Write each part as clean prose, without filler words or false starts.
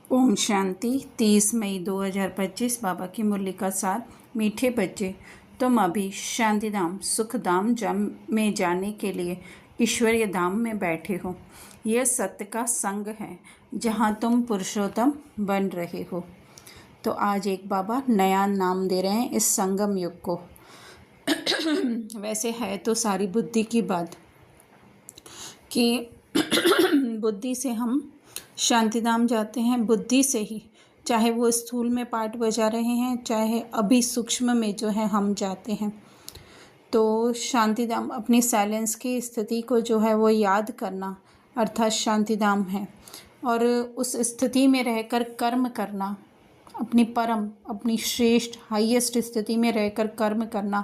ओम शांति। 30 मई 2025 बाबा की मुरली का सार। मीठे बच्चे, तुम अभी शांतिधाम सुखधाम में जाने के लिए ईश्वरीय धाम में बैठे हो। यह सत्य का संग है जहाँ तुम पुरुषोत्तम बन रहे हो। तो आज एक बाबा नया नाम दे रहे हैं इस संगम युग को। वैसे है तो सारी बुद्धि की बात कि बुद्धि से हम शांतिधाम जाते हैं, बुद्धि से ही, चाहे वो स्थूल में पाठ बजा रहे हैं, चाहे अभी सूक्ष्म में जो है हम जाते हैं। तो शांतिधाम अपनी साइलेंस की स्थिति को जो है वो याद करना अर्थात शांतिधाम है। और उस स्थिति में रहकर कर्म करना, अपनी श्रेष्ठ हाईएस्ट स्थिति में रहकर कर्म करना,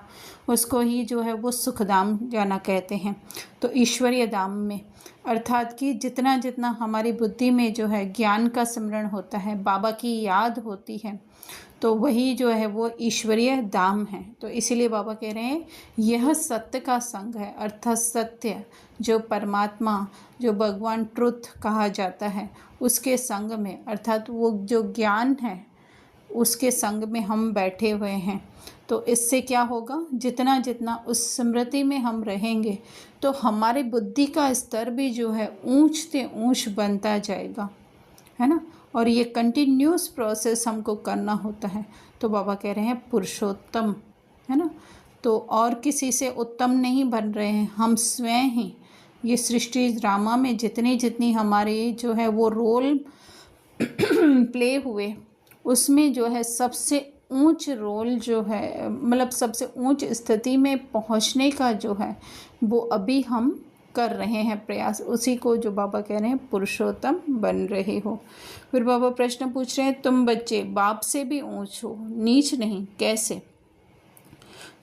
उसको ही जो है वो सुखधाम जाना कहते हैं। तो ईश्वरीय धाम में अर्थात कि जितना जितना हमारी बुद्धि में जो है ज्ञान का स्मरण होता है, बाबा की याद होती है, तो वही जो है वो ईश्वरीय धाम है। तो इसीलिए बाबा कह रहे हैं यह सत्य का संग है, अर्थात सत्य जो परमात्मा, जो भगवान ट्रुथ कहा जाता है, उसके संग में अर्थात वो जो ज्ञान है उसके संग में हम बैठे हुए हैं। तो इससे क्या होगा, जितना जितना उस स्मृति में हम रहेंगे तो हमारे बुद्धि का स्तर भी जो है ऊंच से ऊंच बनता जाएगा, है ना। और ये कंटिन्यूस प्रोसेस हमको करना होता है। तो बाबा कह रहे हैं पुरुषोत्तम, है ना। तो और किसी से उत्तम नहीं बन रहे हैं, हम स्वयं ही ये सृष्टि ड्रामा में जितनी हमारे जो है वो रोल प्ले हुए, उसमें जो है सबसे ऊंच रोल जो है, मतलब सबसे ऊंच स्थिति में पहुंचने का जो है वो अभी हम कर रहे हैं प्रयास। उसी को जो बाबा कह रहे हैं पुरुषोत्तम बन रहे हो। फिर बाबा प्रश्न पूछ रहे हैं, तुम बच्चे बाप से भी ऊंच हो, नीच नहीं, कैसे?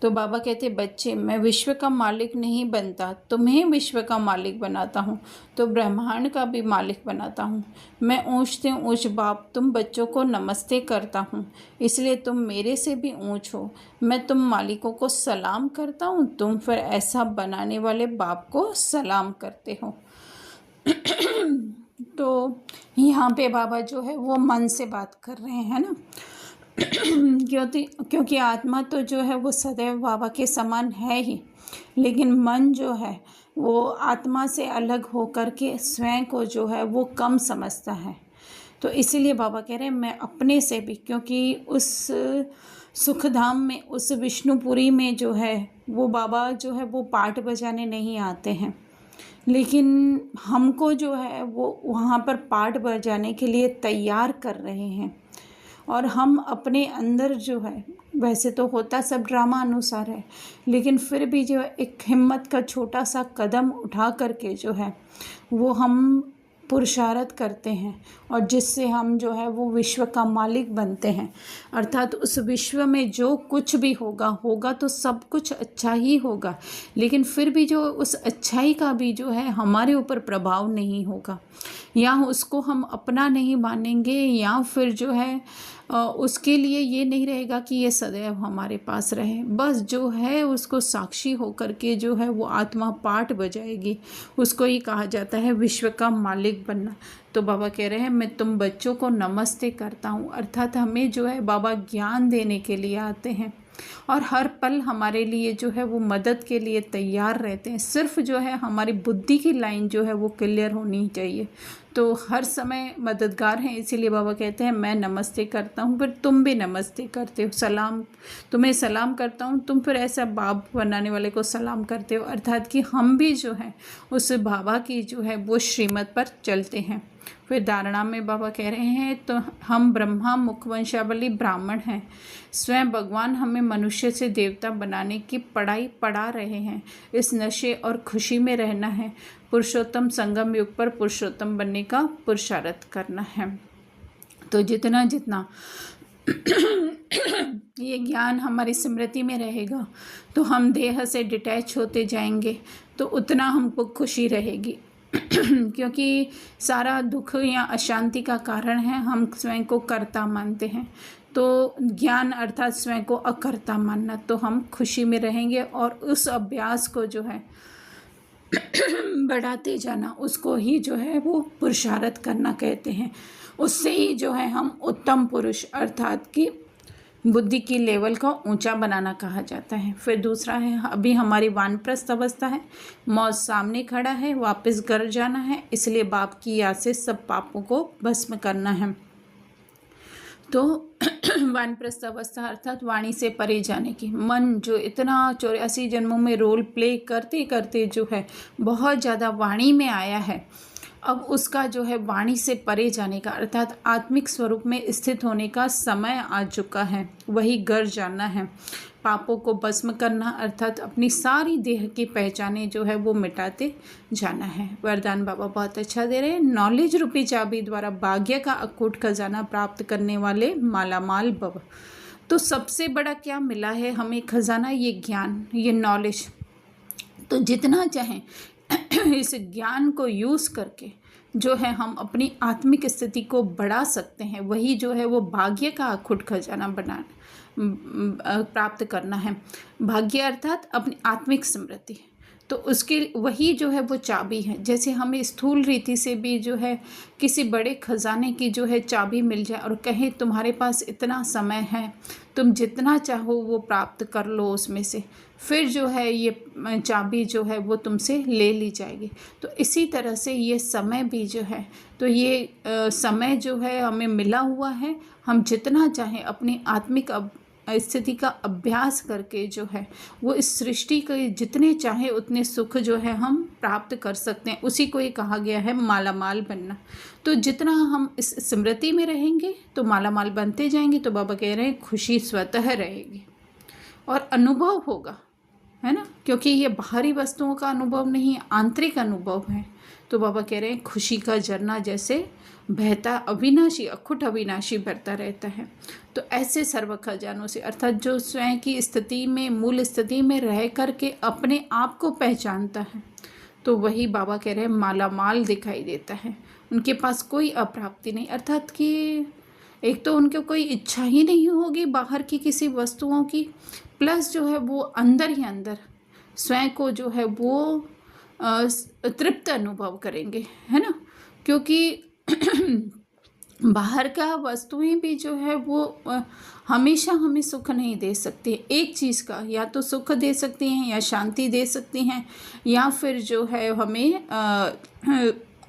तो बाबा कहते, बच्चे मैं विश्व का मालिक नहीं बनता, तुम्हें विश्व का मालिक बनाता हूँ, तो ब्रह्मांड का भी मालिक बनाता हूँ। मैं ऊंच से ऊंच बाप तुम बच्चों को नमस्ते करता हूँ, इसलिए तुम मेरे से भी ऊंच हो। मैं तुम मालिकों को सलाम करता हूँ, तुम फिर ऐसा बनाने वाले बाप को सलाम करते हो। तो यहाँ पे बाबा जो है वो मन से बात कर रहे हैं ना। क्योंकि आत्मा तो जो है वो सदैव बाबा के समान है ही, लेकिन मन जो है वो आत्मा से अलग होकर के स्वयं को जो है वो कम समझता है। तो इसीलिए बाबा कह रहे हैं मैं अपने से भी, क्योंकि उस सुखधाम में, उस विष्णुपुरी में जो है वो बाबा जो है वो पाठ बजाने नहीं आते हैं, लेकिन हमको जो है वो वहाँ पर पाठ बजाने के लिए तैयार कर रहे हैं। और हम अपने अंदर जो है, वैसे तो होता सब ड्रामा अनुसार है, लेकिन फिर भी जो एक हिम्मत का छोटा सा कदम उठा करके जो है वो हम पुरुषार्थ करते हैं, और जिससे हम जो है वो विश्व का मालिक बनते हैं। अर्थात उस विश्व में जो कुछ भी होगा तो सब कुछ अच्छा ही होगा, लेकिन फिर भी जो उस अच्छाई का भी जो है हमारे ऊपर प्रभाव नहीं होगा, या उसको हम अपना नहीं मानेंगे, या फिर जो है उसके लिए ये नहीं रहेगा कि ये सदैव हमारे पास रहे। बस जो है उसको साक्षी होकर के जो है वो आत्मा पाठ बजाएगी, उसको ही कहा जाता है विश्व का मालिक बनना। तो बाबा कह रहे हैं मैं तुम बच्चों को नमस्ते करता हूँ, अर्थात हमें जो है बाबा ज्ञान देने के लिए आते हैं और हर पल हमारे लिए जो है वो मदद के लिए तैयार रहते हैं। सिर्फ जो है हमारी बुद्धि की लाइन जो है वो क्लियर होनी चाहिए, तो हर समय मददगार हैं। इसीलिए बाबा कहते हैं मैं नमस्ते करता हूँ, फिर तुम भी नमस्ते करते हो, सलाम, तुम्हें सलाम करता हूँ, तुम फिर ऐसा बाप बनाने वाले को सलाम करते हो। अर्थात कि हम भी जो है उस बाबा की जो है वो श्रीमत पर चलते हैं। फिर धारणा में बाबा कह रहे हैं, तो हम ब्रह्मा मुखवंशावली ब्राह्मण हैं, स्वयं भगवान हमें मनुष्य से देवता बनाने की पढ़ाई पढ़ा रहे हैं। इस नशे और खुशी में रहना है, पुरुषोत्तम संगम युग पर पुरुषोत्तम बनने का पुरुषार्थ करना है। तो जितना जितना ये ज्ञान हमारी स्मृति में रहेगा तो हम देह से डिटैच होते जाएंगे, तो उतना हमको खुशी रहेगी। क्योंकि सारा दुख या अशांति का कारण है हम स्वयं को कर्ता मानते हैं। तो ज्ञान अर्थात स्वयं को अकर्ता मानना, तो हम खुशी में रहेंगे और उस अभ्यास को जो है बढ़ाते जाना, उसको ही जो है वो पुरुषार्थ करना कहते हैं। उससे ही जो है हम उत्तम पुरुष अर्थात कि बुद्धि की लेवल का ऊंचा बनाना कहा जाता है। फिर दूसरा है, अभी हमारी वानप्रस्थ अवस्था है, मौत सामने खड़ा है, वापस घर जाना है, इसलिए बाप की याद से सब पापों को भस्म करना है। तो वानप्रस्थ अवस्था अर्थात वाणी से परे जाने की। मन जो इतना 84 जन्मों में रोल प्ले करते करते जो है बहुत ज़्यादा वाणी में आया है, अब उसका जो है वाणी से परे जाने का अर्थात आत्मिक स्वरूप में स्थित होने का समय आ चुका है। वही घर जाना है, पापों को भस्म करना अर्थात अपनी सारी देह की पहचाने जो है वो मिटाते जाना है। वरदान बाबा बहुत अच्छा दे रहे हैं, नॉलेज रूपी चाबी द्वारा भाग्य का अकूट खजाना प्राप्त करने वाले मालामाल भव। तो सबसे बड़ा क्या मिला है हमें खजाना? ये ज्ञान, ये नॉलेज। तो जितना चाहें इस ज्ञान को यूज़ करके जो है हम अपनी आत्मिक स्थिति को बढ़ा सकते हैं। वही जो है वो भाग्य का अखुट खजाना प्राप्त करना है। भाग्य अर्थात अपनी आत्मिक समृद्धि, तो उसके वही जो है वो चाबी है। जैसे हमें स्थूल रीति से भी जो है किसी बड़े खजाने की जो है चाबी मिल जाए और कहे तुम्हारे पास इतना समय है, तुम जितना चाहो वो प्राप्त कर लो उसमें से, फिर जो है ये चाबी जो है वो तुमसे ले ली जाएगी। तो इसी तरह से ये समय भी जो है, तो ये समय जो है हमें मिला हुआ है, हम जितना चाहें अपनी आत्मिक स्थिति का अभ्यास करके जो है वो इस सृष्टि के जितने चाहे उतने सुख जो है हम प्राप्त कर सकते हैं। उसी को ही कहा गया है मालामाल बनना। तो जितना हम इस स्मृति में रहेंगे तो मालामाल बनते जाएंगे। तो बाबा कह रहे हैं खुशी स्वतः रहेगी और अनुभव होगा, है ना, क्योंकि ये बाहरी वस्तुओं का अनुभव नहीं है, आंतरिक अनुभव है। तो बाबा कह रहे हैं खुशी का झरना जैसे बहता अविनाशी अखुट अविनाशी बहता रहता है। तो ऐसे सर्व खजानों से अर्थात जो स्वयं की स्थिति में मूल स्थिति में रह करके अपने आप को पहचानता है, तो वही बाबा कह रहे हैं मालामाल दिखाई देता है। उनके पास कोई अप्राप्ति नहीं, अर्थात कि एक तो उनके कोई इच्छा ही नहीं होगी बाहर की किसी वस्तुओं की, प्लस जो है वो अंदर ही अंदर स्वयं को जो है वो तृप्त अनुभव करेंगे, है ना, क्योंकि बाहर का वस्तुएं भी जो है वो हमेशा हमें सुख नहीं दे सकती। एक चीज़ का या तो सुख दे सकती हैं या शांति दे सकती हैं या फिर जो है हमें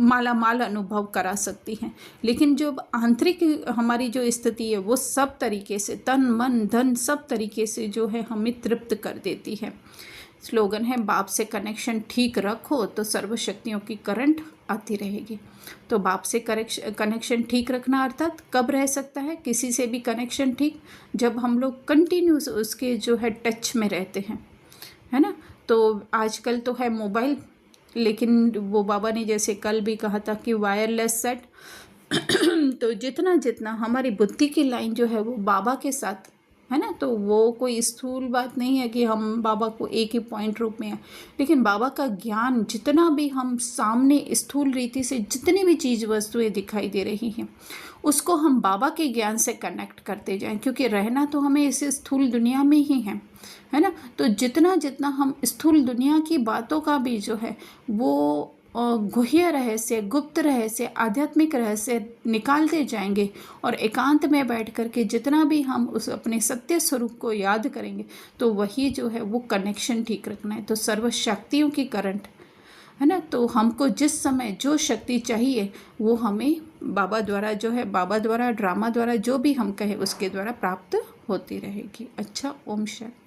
मालामाल अनुभव करा सकती हैं, लेकिन जो आंतरिक हमारी जो स्थिति है वो सब तरीके से तन मन धन सब तरीके से जो है हमें तृप्त कर देती है। स्लोगन है बाप से कनेक्शन ठीक रखो तो सर्वशक्तियों की करंट आती रहेगी। तो बाप से कनेक्शन ठीक रखना अर्थात कब रह सकता है किसी से भी कनेक्शन ठीक? जब हम लोग कंटिन्यूस उसके जो है टच में रहते हैं, है ना। तो आजकल तो है मोबाइल, लेकिन वो बाबा ने जैसे कल भी कहा था कि वायरलेस सेट तो जितना जितना हमारी बुद्धि की लाइन जो है वो बाबा के साथ है ना, तो वो कोई स्थूल बात नहीं है कि हम बाबा को एक ही पॉइंट रूप में हैं, लेकिन बाबा का ज्ञान जितना भी हम सामने स्थूल रीति से जितनी भी चीज़ वस्तुएं दिखाई दे रही हैं उसको हम बाबा के ज्ञान से कनेक्ट करते जाएं, क्योंकि रहना तो हमें इस स्थूल दुनिया में ही है ना। तो जितना जितना हम स्थूल दुनिया की बातों का भी जो है वो गुह्य रहस्य गुप्त रहस्य आध्यात्मिक रहस्य निकालते जाएंगे और एकांत में बैठ कर के जितना भी हम उस अपने सत्य स्वरूप को याद करेंगे, तो वही जो है वो कनेक्शन ठीक रखना है। तो सर्व शक्तियों की करंट, है ना, तो हमको जिस समय जो शक्ति चाहिए वो हमें बाबा द्वारा जो है बाबा द्वारा ड्रामा द्वारा जो भी हम कहें उसके द्वारा प्राप्त होती रहेगी। अच्छा, ओम शांति।